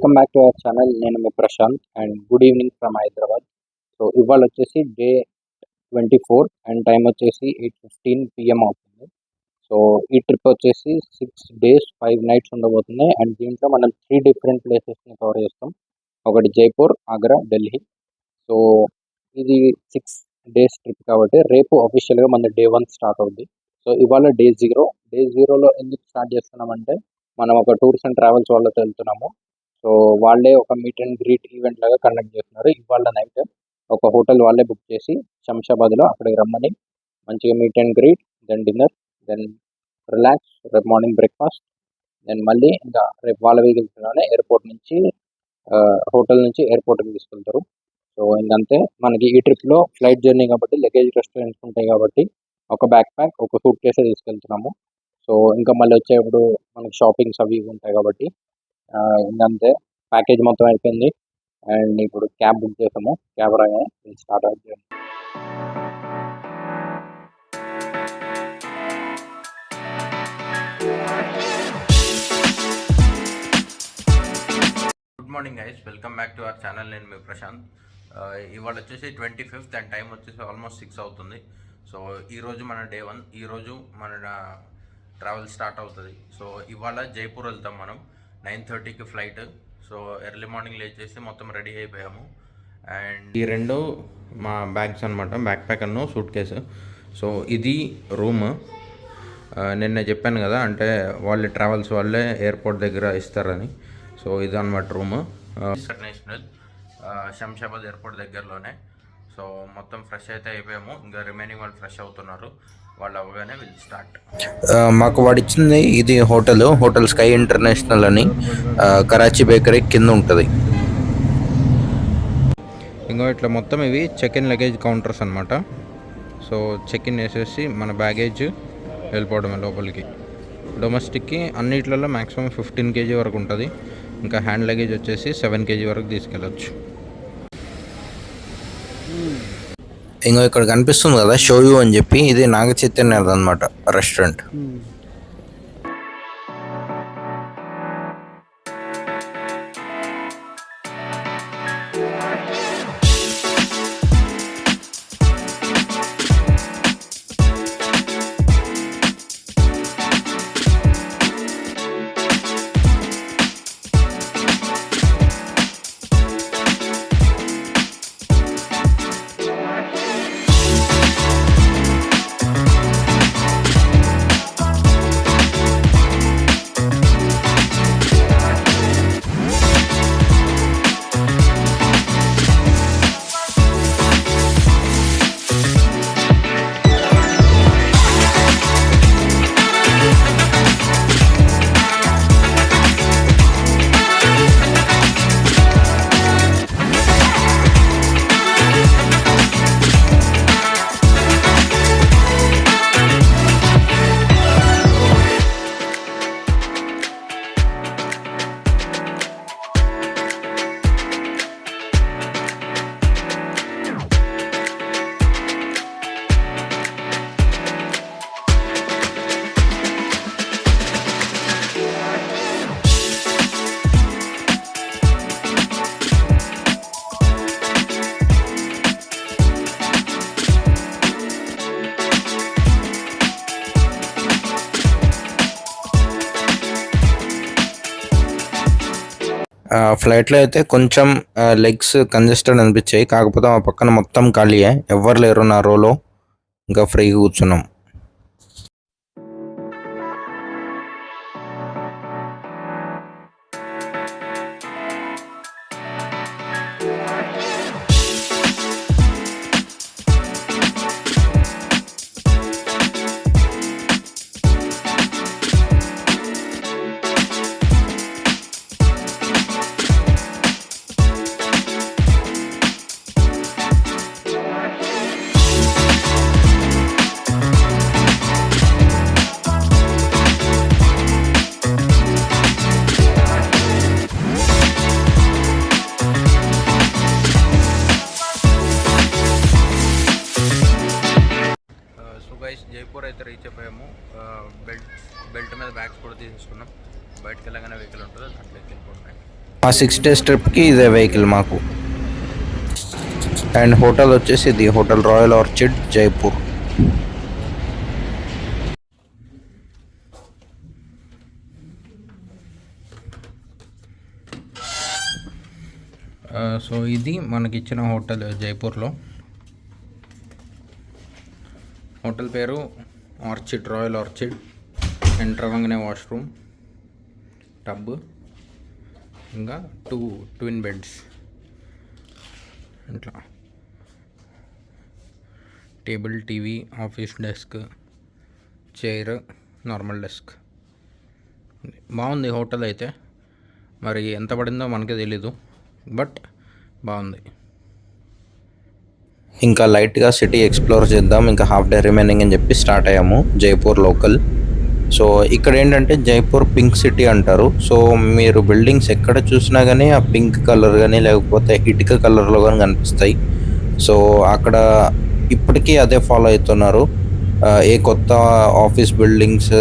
Welcome back to our channel. నేను మీ Prashanth and good evening from Hyderabad. So ఇవాళ వచ్చేసి డే 24 అండ్ టైం వచ్చేసి 8:15 PM అవుతుంది. సో ఈ ట్రిప్ వచ్చేసి 6 days 5 nights ఉండబోతున్నాయి అండ్ దీంట్లో మనం 3 డిఫరెంట్ ప్లేసెస్ని కవర్ చేస్తాం. ఒకటి జైపూర్, ఆగ్రా, ఢిల్లీ. సో ఇది 6 days ట్రిప్ కాబట్టి రేపు అఫీషియల్గా మన డే 1 స్టార్ట్ అవుద్ది. సో ఇవాళ డే 0. డే 0లో ఎందుకు స్టార్ట్ చేస్తున్నామంటే మనం ఒక టూర్స్ అండ్ ట్రావెల్స్ వాళ్ళతో వెళ్తున్నాము. సో వాళ్ళే ఒక మీట్ అండ్ గ్రీట్ ఈవెంట్ లాగా కండక్ట్ చేస్తున్నారు. ఇవాళ నైట్ ఒక హోటల్ వాళ్ళే బుక్ చేసి శంషాబాద్లో అక్కడికి రమ్మని మంచిగా meet and greet, then dinner, then relax, రేపు మార్నింగ్ బ్రేక్ఫాస్ట్, దెన్ మళ్ళీ ఇంకా రేపు వాళ్ళ వెహికల్స్లోనే ఎయిర్పోర్ట్ నుంచి హోటల్ నుంచి ఎయిర్పోర్ట్కి తీసుకెళ్తారు. సో ఇంకంతే. మనకి ఈ ట్రిప్లో ఫ్లైట్ జర్నీ కాబట్టి లగేజ్ రెస్టారెంట్స్ ఉంటాయి కాబట్టి ఒక బ్యాక్ ప్యాక్, ఒక సూట్ కేసే తీసుకెళ్తున్నాము. సో ఇంకా మళ్ళీ వచ్చేప్పుడు మనకి షాపింగ్స్ అవి ఇవి ఉంటాయి కాబట్టి ఇంకంతే. ప్యాకేజ్ మొత్తం అయిపోయింది అండ్ ఇప్పుడు క్యాబ్ బుక్ చేసాము. క్యాబ్ రాగానే స్టార్ట్ అవుతుంది. Good morning guys, welcome back to our channel. నేను మీ ప్రశాంత్. ఇవాళ వచ్చేసి 25th అండ్ టైం వచ్చేసి ఆల్మోస్ట్ 6 అవుతుంది. సో ఈరోజు మన డే 1. ఈరోజు మన ట్రావెల్ స్టార్ట్ అవుతుంది. సో ఇవాళ జైపూర్ వెళ్తాం మనం. 9:30కి ఫ్లైట్. సో ఎర్లీ మార్నింగ్ లేచేసి మొత్తం రెడీ అయిపోయాము. అండ్ ఈ రెండు మా బ్యాగ్స్ అనమాట, బ్యాక్ ప్యాక్ అನ್ನು సూట్ కేసు. సో ఇది రూమ్. నిన్న చెప్పాను కదా, అంటే వాళ్ళే ట్రావెల్స్ వాళ్ళే ఎయిర్పోర్ట్ దగ్గర ఇస్తారని. సో ఇది అనమాట రూమ్. ఇంటర్నేషనల్ శంషాబాద్ ఎయిర్పోర్ట్ దగ్గరలోనే. సో మొత్తం ఫ్రెష్ అయితే అయిపోయాము. ఇంకా రిమైనింగ్ వాళ్ళు ఫ్రెష్ అవుతున్నారు. వాళ్ళు అవ్వగానే విల్ స్టార్ట్. మాకు వాడు ఇచ్చింది ఇది హోటల్ స్కై ఇంటర్నేషనల్ అని, కరాచీ బేకరీ కింద ఉంటుంది. ఇంకో ఇట్లా మొత్తం ఇవి చెక్ ఇన్ లగేజ్ కౌంటర్స్ అనమాట. సో చెక్ ఇన్ వేసేసి మన బ్యాగేజ్ వెళ్ళిపోవడమే లోపలికి. డొమెస్టిక్కి అన్నిట్లలో మ్యాక్సిమం 15 kg వరకు ఉంటుంది. ఇంకా హ్యాండ్ లగేజ్ వచ్చేసి 7 kg వరకు తీసుకెళ్ళచ్చు. ఇంకో ఇక్కడ కనిపిస్తుంది కదా షోయూ అని చెప్పి, ఇది నాగ చైతన్య అనమాట రెస్టారెంట్. ఫ్లైట్లో అయితే కొంచెం లెగ్స్ కంజెస్టెడ్ అనిపించాయి. కాకపోతే మా పక్కన మొత్తం ఖాళీయే, ఎవ్వరు లేరు నా రోలో. ఇంకా ఫ్రీగా కూర్చున్నాం. జైపూర్ అయితే రీచ్ అయిపోయాము. బెల్ట్ మీద బ్యాగ్స్ కూడా తీసేసుకున్నాం. బయటకు వెళ్ళగానే వెహికల్ ఉంటుంది, దాంట్లోకి వెళ్ళిపోతున్నాయి. ఆ 6 days ట్రిప్కి ఇదే వెహికల్ మాకు. అండ్ హోటల్ వచ్చేసి ఇది hotel royal orchid Jaipur. So ఇది మనకిచ్చిన హోటల్ జైపూర్లో. హోటల్ పేరు ఆర్చిడ్, రాయల్ ఆర్చిడ్. ఎంటర్ అవ్వగానే వాష్రూమ్, టబ్, ఇంకా 2 twin బెడ్స్, ఇట్లా table, TV, office desk, chair, normal desk. బాగుంది హోటల్ అయితే. మరి ఎంత పడిందో మనకే తెలీదు, బట్ బాగుంది. ఇంకా లైట్గా సిటీ ఎక్స్ప్లోర్ చేద్దాం, ఇంకా హాఫ్ డే రిమైనింగ్ అని చెప్పి స్టార్ట్ అయ్యాము జైపూర్ లోకల్. సో ఇక్కడ ఏంటంటే జైపూర్ పింక్ సిటీ అంటారు. సో మీరు బిల్డింగ్స్ ఎక్కడ చూసినా కానీ ఆ పింక్ కలర్ కానీ లేకపోతే ఇటుక కలర్లో కానీ కనిపిస్తాయి. సో అక్కడ ఇప్పటికీ అదే ఫాలో అవుతున్నారు. ఏ కొత్త ఆఫీస్ బిల్డింగ్స్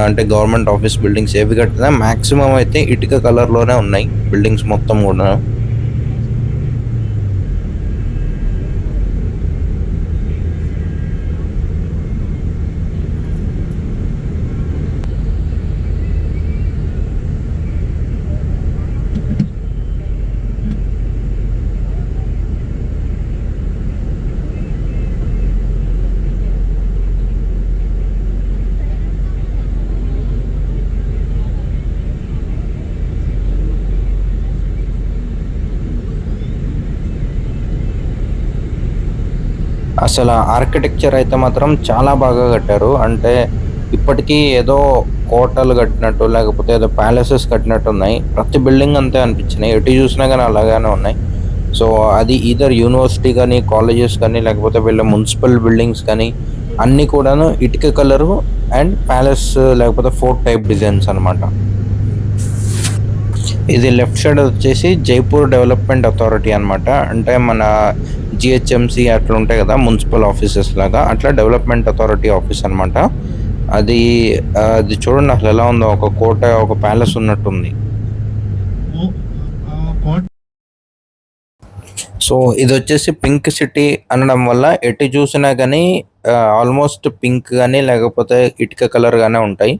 అంటే గవర్నమెంట్ ఆఫీస్ బిల్డింగ్స్ ఏవి కట్టినా మ్యాక్సిమం అయితే ఇటుక కలర్లోనే ఉన్నాయి బిల్డింగ్స్ మొత్తం కూడా. అసలు ఆర్కిటెక్చర్ అయితే మాత్రం చాలా బాగా కట్టారు. అంటే ఇప్పటికీ ఏదో కోటలు కట్టినట్టు లేకపోతే ఏదో ప్యాలెసెస్ కట్టినట్టు ఉన్నాయి. ప్రతి బిల్డింగ్ అంతే అనిపించినాయి, ఎటు చూసినా కానీ అలాగానే ఉన్నాయి. సో అది ఈదర్ యూనివర్సిటీ కానీ, కాలేజెస్ కానీ, లేకపోతే వీళ్ళ మున్సిపల్ బిల్డింగ్స్ కానీ అన్నీ కూడాను ఇటుక కలరు అండ్ ప్యాలెస్ లేకపోతే ఫోర్ట్ టైప్ డిజైన్స్ అనమాట. ఇది లెఫ్ట్ సైడ్ వచ్చేసి జైపూర్ డెవలప్మెంట్ అథారిటీ అనమాట. అంటే మన జిహెచ్ఎంసి అట్లా ఉంటాయి కదా మున్సిపల్ ఆఫీసెస్ లాగా, అట్లా డెవలప్మెంట్ అథారిటీ ఆఫీస్ అనమాట. అది చూడండి అసలు ఎలా ఉందో, ఒక కోట, ఒక ప్యాలెస్ ఉన్నట్టుంది. సో ఇది వచ్చేసి పింక్ సిటీ అనడం వల్ల ఎటు చూసినా కానీ ఆల్మోస్ట్ పింక్ కానీ లేకపోతే ఇటుక కలర్ గానే ఉంటాయి.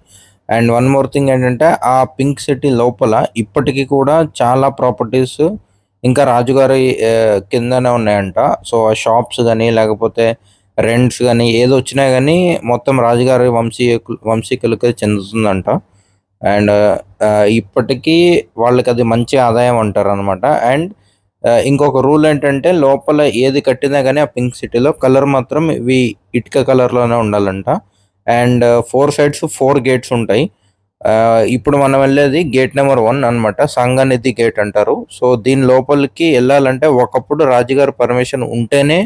అండ్ వన్ మోర్ థింగ్ ఏంటంటే ఆ పింక్ సిటీ లోపల ఇప్పటికీ కూడా చాలా ప్రాపర్టీస్ ఇంకా రాజుగారి కిందనే ఉన్నాయంట. సో ఆ షాప్స్ కానీ లేకపోతే రెంట్స్ కానీ ఏది వచ్చినా కానీ మొత్తం రాజుగారి వంశీకులకి చెందుతుందంట. అండ్ ఇప్పటికీ వాళ్ళకి అది మంచి ఆదాయం అంటారు అనమాట. అండ్ ఇంకొక రూల్ ఏంటంటే లోపల ఏది కట్టినా కానీ ఆ పింక్ సిటీలో కలర్ మాత్రం ఇవి ఇటుక కలర్లోనే ఉండాలంట. అండ్ 4 sides 4 gates ఉంటాయి. ఇప్పుడు మనం వెళ్ళేది గేట్ నెంబర్ 1 అనమాట, సంగనిధి గేట్ అంటారు. సో దీని లోపలికి వెళ్ళాలంటే ఒకప్పుడు రాజుగారి పర్మిషన్ ఉంటేనే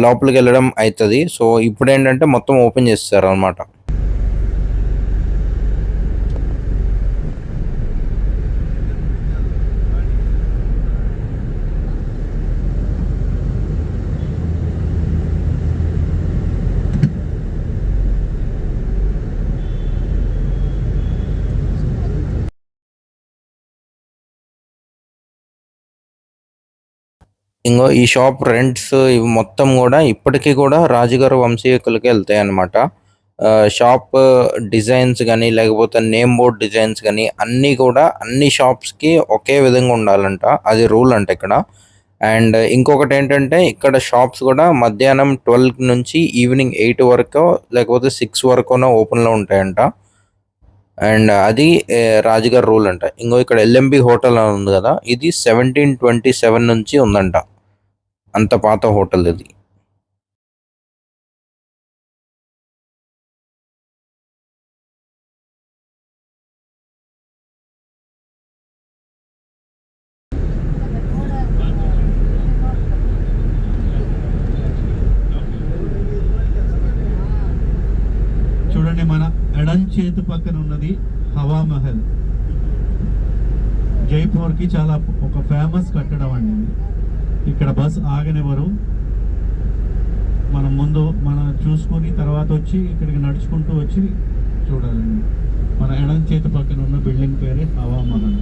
లోపలికి వెళ్ళడం అవుతుంది. సో ఇప్పుడు ఏంటంటే మొత్తం ఓపెన్ చేస్తారు అనమాట. ఇంకో ఈ షాప్ రెంట్స్ ఇవి మొత్తం కూడా ఇప్పటికీ కూడా రాజుగారు వంశీకులకి వెళ్తాయి అన్నమాట. షాప్ డిజైన్స్ కానీ లేకపోతే నేమ్ బోర్డ్ డిజైన్స్ కానీ అన్నీ కూడా అన్ని షాప్స్కి ఒకే విధంగా ఉండాలంట, అది రూల్ అంట ఇక్కడ. అండ్ ఇంకొకటి ఏంటంటే ఇక్కడ షాప్స్ కూడా మధ్యాహ్నం 12 నుంచి ఈవినింగ్ 8 వరకు లేకపోతే 6 వరకునో ఓపెన్లో ఉంటాయంట. అండ్ అది రాజుగారి రూల్ అంట. ఇంకో ఇక్కడ ఎల్ఎంబి హోటల్ అని ఉంది కదా, ఇది 1727 నుంచి ఉందంట, అంత పాత హోటల్ ఇది. చూడండి, మన ఎడం చేతి పక్కన ఉన్నది హవా మహల్. జైపూర్కి చాలా ఒక ఫేమస్ కట్టడం అండి. ఇక్కడ బస్ ఆగనివ్వరు. మనం ముందు చూసుకొని తర్వాత వచ్చి ఇక్కడికి నడుచుకుంటూ వచ్చి చూడాలండి. మన ఎడం చేతి పక్కన ఉన్న బిల్డింగ్ పేరే హవా మహల్.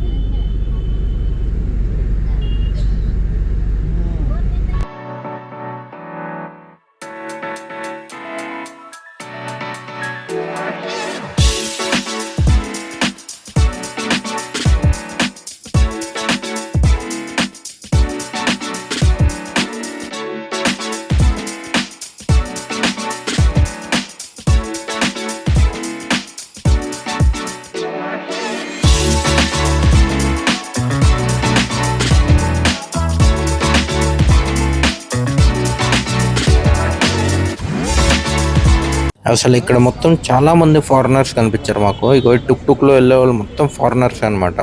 అసలు ఇక్కడ మొత్తం చాలా మంది ఫారినర్స్ కనిపించారు మాకు. ఇగో టుక్ టుక్ లో వెళ్ళే వాళ్ళు మొత్తం ఫారినర్స్ అన్నమాట.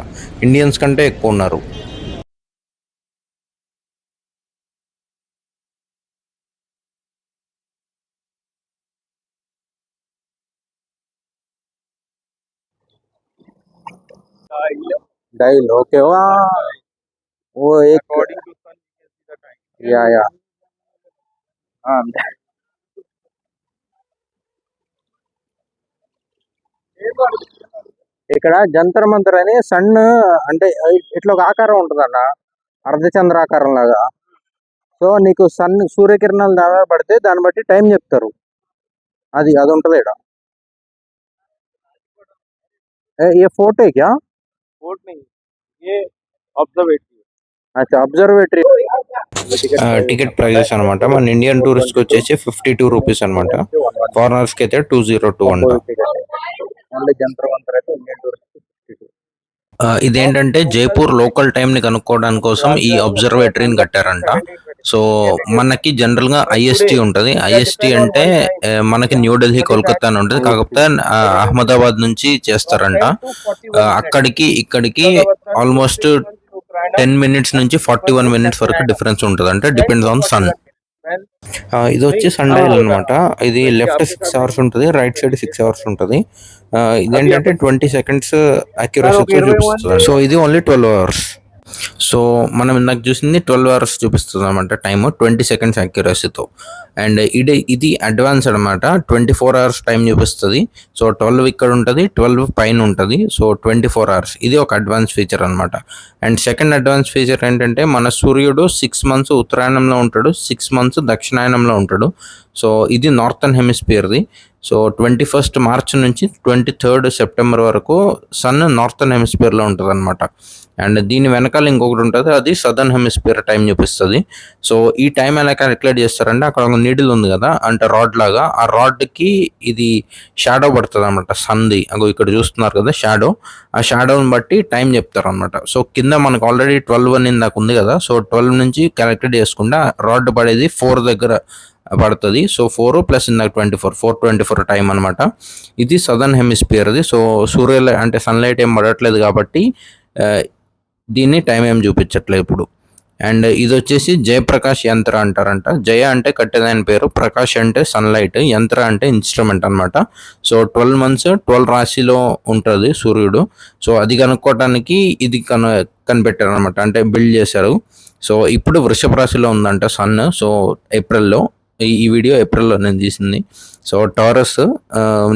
ఇండియన్స్ కంటే ఎక్కువ ఉన్నారు. डायल ओके वो एक या ఇక్కడ జంతర్ మంతర్ అని సన్ అంటే ఇట్లా ఒక ఆకారం ఉంటుందన్న, అర్ధచంద్రాకారం లాగా. సో నీకు సూర్యకిరణాలు దావా పడితే దాన్ని బట్టి టైం చెప్తారు. అది ఉంటది ఇక్కడ. ఏ ఫోటో క్యా फोर्ट नहीं, ये ऑब्जर्वेटरी. अच्छा ऑब्जर्वेटरी. టికెట్ ప్రైజెస్ అనమాట. మన ఇండియన్ టూరిస్ట్ కి వచ్చేసి 52 రూపీస్ అనమాట. ఫారినర్స్ కి అయితే 202 అంట. ఓన్లీ జంతర్ మంతర్ అయితే ఇండియన్ టూరిస్ట్ 52. ఇదేంటంటే జైపూర్ లోకల్ టైం ని కనుక్కోవడానికి కోసం ఈ అబ్జర్వేటరీని కట్టారంట. సో మనకి జనరల్ గా ఐఎస్టీ ఉంటది. ఐఎస్టీ అంటే మనకి న్యూఢిల్లీ, కోల్కతా అని ఉంటుంది. కాకపోతే అహ్మదాబాద్ నుంచి చేస్తారంట. అక్కడికి ఇక్కడికి ఆల్మోస్ట్ 10 మినిట్స్ నుంచి 41 మినిట్స్ వరకు డిఫరెన్స్ ఉంటుంది. అంటే డిపెండ్స్ ఆన్ సన్. ఇది వచ్చి సన్ డయల్ అనమాట. ఇది లెఫ్ట్ 6 అవర్స్ ఉంటుంది, రైట్ సైడ్ 6 అవర్స్ ఉంటుంది. ఇదేంటంటే 20 సెకండ్స్ అక్యురసీతో చూపిస్తుంది. సో ఇది ఓన్లీ 12 అవర్స్. సో మనం ఇందాక చూసింది 12 అవర్స్ చూపిస్తుంది అనమాట టైమ్, 20 సెకండ్స్ అక్యురసీతో. అండ్ ఇది అడ్వాన్స్ అనమాట. 24 అవర్స్ టైం చూపిస్తుంది. సో 12 ఇక్కడ ఉంటుంది, 12 పైన ఉంటుంది. So 24 hours. ఇది ఒక అడ్వాన్స్ ఫీచర్ అనమాట. అండ్ సెకండ్ అడ్వాన్స్ ఫీచర్ ఏంటంటే మన సూర్యుడు 6 మంత్స్ ఉత్తరాయణంలో ఉంటాడు, 6 మంత్స్ దక్షిణాయనంలో ఉంటాడు. సో ఇది నార్థన్ హెమిస్ఫియర్ది. సో 21 మార్చ్ నుంచి 23 సెప్టెంబర్ వరకు సన్ నార్థన్ హెమిస్ఫియర్లో ఉంటుంది అనమాట. అండ్ దీని వెనకాల ఇంకొకటి ఉంటుంది, అది సదర్న్ హెమిస్ఫియర్ టైం చూపిస్తుంది. సో ఈ టైం ఎలా క్యాలిక్యులేట్ చేస్తారంటే అక్కడ ఒక నీడిల్ ఉంది కదా, అంటే రాడ్ లాగా, ఆ రాడ్కి ఇది షాడో పడుతుంది అనమాట సన్ది. అగో ఇక్కడ చూస్తున్నారు కదా షాడో, ఆ షాడోని బట్టి టైం చెప్తారు అనమాట. సో కింద మనకు ఆల్రెడీ 12 అని ఇందాక ఉంది కదా, సో 12 నుంచి క్యాలిక్యులేట్ చేసుకుంటే రాడ్ పడేది 4 దగ్గర పడుతుంది. సో 4 ప్లస్ ఇందాక 424 టైం అనమాట. ఇది సదర్న్ హెమిస్ఫియర్ది. సో అంటే సన్లైట్ ఏం పడట్లేదు కాబట్టి దీన్ని టైం ఏం చూపించట్లేదు ఇప్పుడు. అండ్ ఇది వచ్చేసి జయప్రకాష్ యంత్ర అంటారంట. జయ అంటే కట్టెదాని పేరు, ప్రకాష్ అంటే సన్లైట్, యంత్ర అంటే ఇన్స్ట్రుమెంట్ అనమాట. సో 12 మంత్స్ 12 రాశిలో ఉంటుంది సూర్యుడు. సో అది కనుక్కోవటానికి ఇది కనిపెట్టారు అనమాట, అంటే బిల్డ్ చేశారు. సో ఇప్పుడు వృషభ రాశిలో ఉందంట సన్. సో ఏప్రిల్లో, ఈ వీడియో ఏప్రిల్లో నేను తీసింది. సో టారస్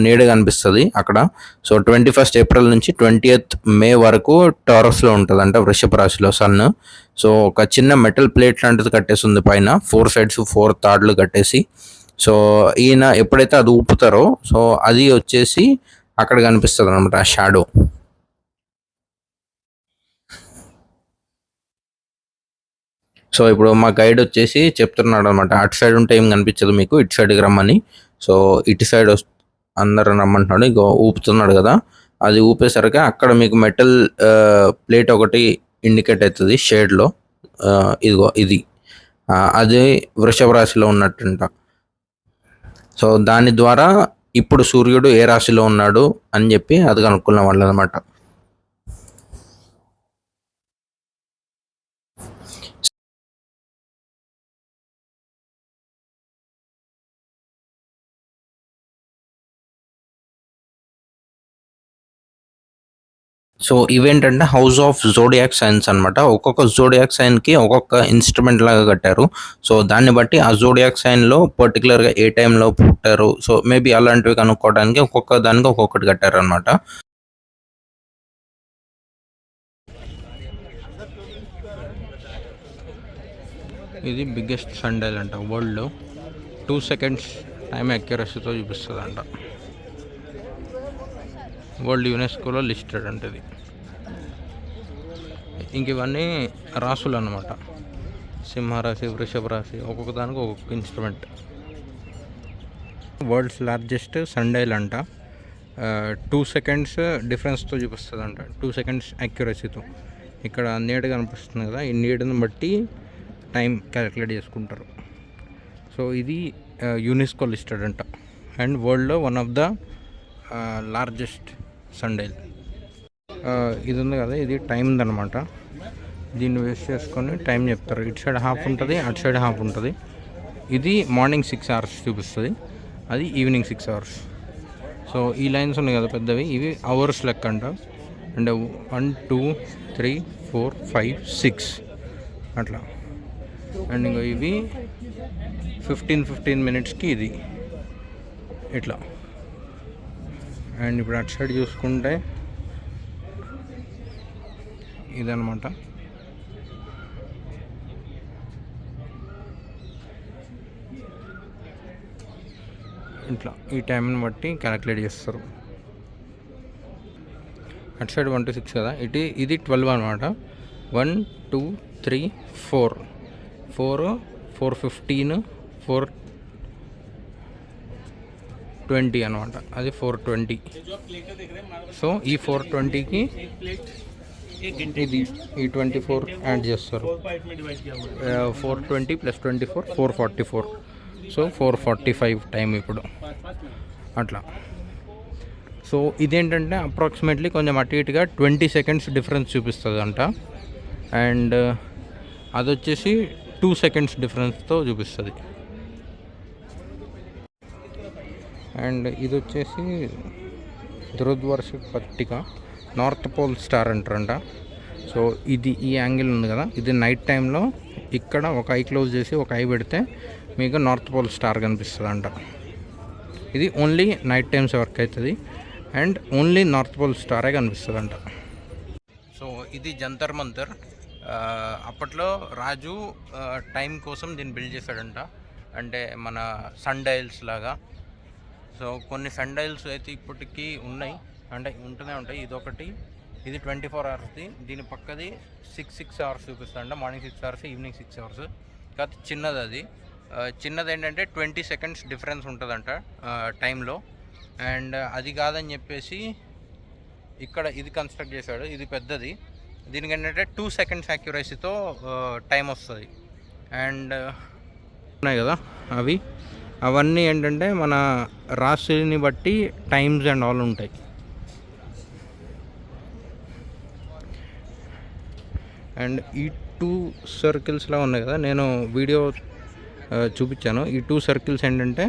నీడ కనిపిస్తుంది అక్కడ. సో 21 ఏప్రిల్ నుంచి 20th మే వరకు టారస్లో ఉంటుందంట వృషభ రాశిలో సన్. సో ఒక చిన్న మెటల్ ప్లేట్ లాంటిది కట్టేస్తుంది పైన, 4 sides 4 తాడ్లు కట్టేసి. సో ఈయన ఎప్పుడైతే అది ఊపుతారో సో అది వచ్చేసి అక్కడ కనిపిస్తుంది అనమాట ఆ షాడో. సో ఇప్పుడు మా గైడ్ వచ్చేసి చెప్తున్నాడు అనమాట, అటు సైడ్ ఉంటే ఏం కనిపించదు మీకు, ఇటు సైడ్కి రమ్మని. సో ఇటు సైడ్ అందరూ రమ్మంటున్నాడు. ఇక ఊపుతున్నాడు కదా, అది ఊపేసరికి అక్కడ మీకు మెటల్ ప్లేట్ ఒకటి ఇండికేట్ అవుతుంది షేడ్లో. ఇదిగో ఇది, అది వృషభ రాశిలో ఉన్నట్టుంట. సో దాని ద్వారా ఇప్పుడు సూర్యుడు ఏ రాశిలో ఉన్నాడు అని చెప్పి అది కనుక్కున్న వాళ్ళు అనమాట. సో ఇవేంటంటే హౌస్ ఆఫ్ జోడియాక్ సైన్స్ అనమాట. ఒక్కొక్క జోడియాక్ సైన్కి ఒక్కొక్క ఇన్స్ట్రుమెంట్ లాగా కట్టారు. సో దాన్ని బట్టి ఆ జోడియాక్ సైన్లో పర్టికులర్గా ఏ టైంలో పుట్టారు, సో మేబీ అలాంటివి కనుక్కోవడానికి ఒక్కొక్క దానికి ఒక్కొక్కటి కట్టారు అనమాట. ఇది బిగ్గెస్ట్ సన్ డయల్ అంట వరల్డ్లో. 2 seconds టైం అక్యురసీతో చూపిస్తుంది అంట. వరల్డ్ యునెస్కోలో లిస్టెడ్ ఉంటుంది. ఇంక ఇవన్నీ రాసులు అన్నమాట, సింహరాశి, వృషభ రాశి, ఒక్కొక్క దానికి ఒక్కొక్క instrument. World's largest sun dial అంట. 2 seconds డిఫరెన్స్తో చూపిస్తుంది అంట, 2 seconds అక్యురసీతో. ఇక్కడ నీడ కనిపిస్తుంది కదా, ఈ నీడని బట్టి టైం క్యాలిక్యులేట్ చేసుకుంటారు. సో ఇది యునెస్కో లిస్టెడ్ అంట అండ్ వరల్డ్లో వన్ ఆఫ్ ద లార్జెస్ట్ సన్డైల్. ఇది ఉంది కదా, ఇది టైం అనమాట. దీన్ని వేస్ట్ చేసుకొని టైం చెప్తారు. ఇటు సైడ్ హాఫ్ ఉంటుంది, అటు సైడ్ హాఫ్ ఉంటుంది. ఇది మార్నింగ్ 6 hours చూపిస్తుంది, అది ఈవినింగ్ 6 hours. సో ఈ లైన్స్ ఉన్నాయి కదా పెద్దవి, ఇవి అవర్స్ లెక్క అంట. అంటే 1 2 3 4 5 6 అట్లా. అండ్ ఇంకా ఇవి 15 minutesకి ఇది ఇట్లా. అండ్ ఇప్పుడు అటు సైడ్ చూసుకుంటే ఇదనమాట. ఇట్లా ఈ టైంని బట్టి క్యాలిక్యులేట్ చేస్తారు. అటు సైడ్ 1 to 6 కదా, ఇది 12 అనమాట. 1 2 3 4 4 420 అనమాట. అది 420. సో ఈ 420కి ఇది ఈ 24 యాడ్ చేస్తారు. 420 + 24 444. సో 445 టైం ఇప్పుడు అట్లా. సో ఇదేంటంటే అప్రాక్సిమేట్లీ కొంచెం అటు ఇటుగా 20 seconds డిఫరెన్స్ చూపిస్తుంది అంట. అండ్ అది వచ్చేసి 2 seconds డిఫరెన్స్తో చూపిస్తుంది. అండ్ ఇది వచ్చేసి దురదృష్ట పట్టిక నార్త్ పోల్ స్టార్ అంటారంట. సో ఇది ఈ యాంగిల్ ఉంది కదా, ఇది నైట్ టైంలో ఇక్కడ ఒక ఐ క్లోజ్ చేసి ఒక ఐ పెడితే మీకు నార్త్ పోల్ స్టార్ కనిపిస్తుంది అంట. ఇది ఓన్లీ నైట్ టైమ్స్ వర్క్ అవుతుంది అండ్ ఓన్లీ నార్త్ పోల్ స్టారే కనిపిస్తుంది అంట. సో ఇది జంతర్ మంతర్. అప్పట్లో రాజు టైం కోసం దీన్ని బిల్డ్ చేశాడంట. అంటే మన సన్ డైల్స్ లాగా. సో కొన్ని సన్ డైల్స్ అయితే ఇప్పటికీ ఉన్నాయి, అంటే ఉంటూనే ఉంటాయి. ఇదొకటి, ఇది 24 hours. దీని పక్కది 6 hours చూపిస్తుందంట. Morning 6 hours, evening 6 hours. కాకపోతే చిన్నది అది. చిన్నది ఏంటంటే 20 seconds డిఫరెన్స్ ఉంటుందంట టైంలో. అండ్ అది కాదని చెప్పేసి ఇక్కడ ఇది కన్స్ట్రక్ట్ చేశాడు, ఇది పెద్దది. దీనికి ఏంటంటే 2 seconds యాక్యురసీతో టైం వస్తుంది. అండ్ ఉన్నాయి కదా అవన్నీ ఏంటంటే మన రాశిని బట్టి టైమ్స్ అండ్ ఆల్ ఉంటాయి. అండ్ ఈ 2 circlesలా ఉన్నాయి కదా, నేను వీడియో చూపించాను. ఈ 2 circles ఏంటంటే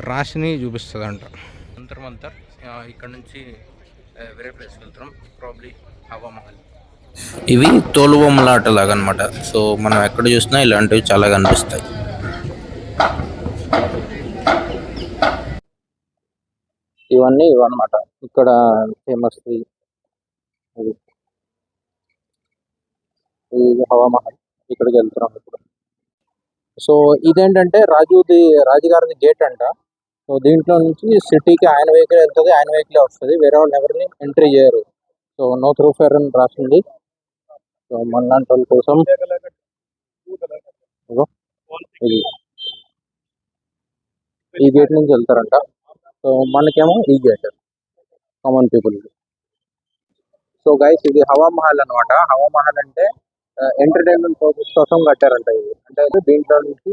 రాశిని చూపిస్తుంది అంట. మంతర్ మంతర్ ఇక్కడ నుంచి వేరే ప్లేస్కి వెళ్తున్నాం, ప్రాబ్లీ హవా మహల్. ఇవి తోలుబొమ్మలాట లాగా అనమాట. సో మనం ఎక్కడ చూసినా ఇలాంటివి చాలా కనిపిస్తాయి. ఇవన్నీ ఇవన్నమాట ఇక్కడ ఫేమస్. ఇది హవా మహల్, ఇక్కడికి వెళ్తున్నాం ఇప్పుడు. సో ఇదేంటంటే రాజుగారిది గేట్ అంట. సో దీంట్లో నుంచి సిటీకి ఆయన వెహికల్ వెళ్తుంది, ఆయన వెహికల్ వస్తుంది, వేరే వాళ్ళు ఎవరిని ఎంట్రీ చేయరు. సో నో త్రూ ఫేర్ అని రాసింది. సో మనలాంటి వాళ్ళ కోసం ఇది ఈ గేట్ నుంచి వెళ్తారంట. సో మనకేమో ఈ gate common people. So guys ఇది హవా మహల్ అనమాట. హవా మహల్ అంటే ఎంటర్టైన్మెంట్ పర్పస్ కోసం కట్టారంట ఇది. అంటే దీంట్లో నుంచి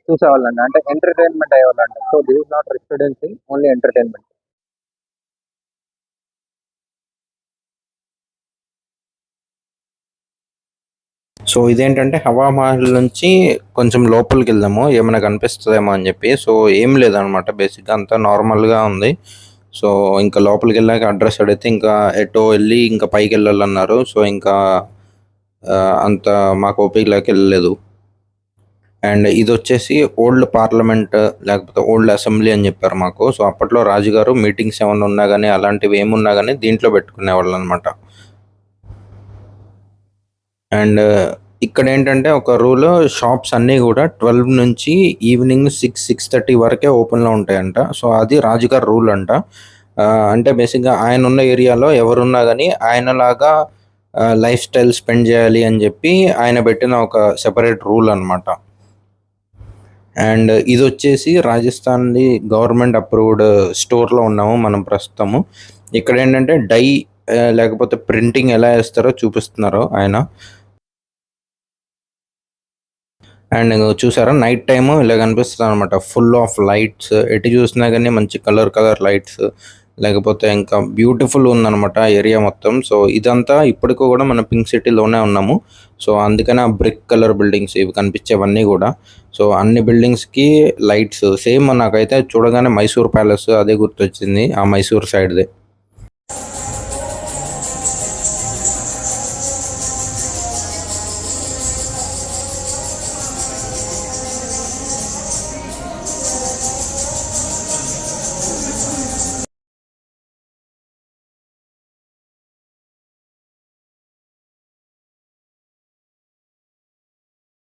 చూసేవాళ్ళంట, అంటే ఎంటర్టైన్మెంట్ అయ్యేవాళ్ళంట. So this is not residency, only entertainment. So ఇదేంటంటే హవా మహల్ నుంచి కొంచెం లోపలికి వెళ్దాము, ఏమైనా కనిపిస్తుందేమో అని చెప్పి. సో ఏం లేదనమాట, బేసిక్గా అంతా నార్మల్గా ఉంది. సో ఇంకా లోపలికి వెళ్ళాక అడ్రస్ అడిగితే ఇంకా ఎటో వెళ్ళి ఇంకా పైకి వెళ్ళాలన్నారు. సో ఇంకా అంత మాకు ఓపికలోకి వెళ్ళలేదు. అండ్ ఇది వచ్చేసి ఓల్డ్ పార్లమెంట్ లేకపోతే ఓల్డ్ అసెంబ్లీ అని చెప్పారు మాకు. సో అప్పట్లో రాజుగారు మీటింగ్స్ ఏమైనా ఉన్నా కానీ అలాంటివి ఏమున్నా కానీ దీంట్లో పెట్టుకునేవాళ్ళు అనమాట. అండ్ ఇక్కడ ఏంటంటే ఒక రూల్, షాప్స్ అన్నీ కూడా 12 నుంచి ఈవినింగ్ 6-6:30 వరకే ఓపెన్లో ఉంటాయంట. సో అది రాజుగారి రూల్ అంట. అంటే బేసిక్గా ఆయన ఉన్న ఏరియాలో ఎవరున్నా కానీ ఆయనలాగా లైఫ్ స్టైల్ స్పెండ్ చేయాలి అని చెప్పి ఆయన పెట్టిన ఒక సెపరేట్ రూల్ అనమాట. అండ్ ఇది వచ్చేసి రాజస్థాన్ది గవర్నమెంట్ అప్రూవ్డ్ స్టోర్లో ఉన్నాము మనం ప్రస్తుతము. ఇక్కడ ఏంటంటే డై లేకపోతే ప్రింటింగ్ ఎలా వేస్తారో చూపిస్తున్నారు ఆయన. అండ్ చూసారా నైట్ టైము ఇలా కనిపిస్తుంది అనమాట, ఫుల్ ఆఫ్ లైట్స్, ఎటు చూసినా కానీ మంచి కలర్ లైట్స్, లేకపోతే ఇంకా బ్యూటిఫుల్ ఉందన్నమాట ఏరియా మొత్తం. సో ఇదంతా ఇప్పటికీ కూడా మన పింక్ సిటీలోనే ఉన్నాము. సో అందుకనే ఆ బ్రిక్ కలర్ బిల్డింగ్స్ ఇవి కనిపించేవన్నీ కూడా. సో అన్ని బిల్డింగ్స్కి లైట్స్ సేమ్. నాకైతే చూడగానే మైసూర్ ప్యాలెస్ అదే గుర్తొచ్చింది, ఆ మైసూర్ సైడ్దే.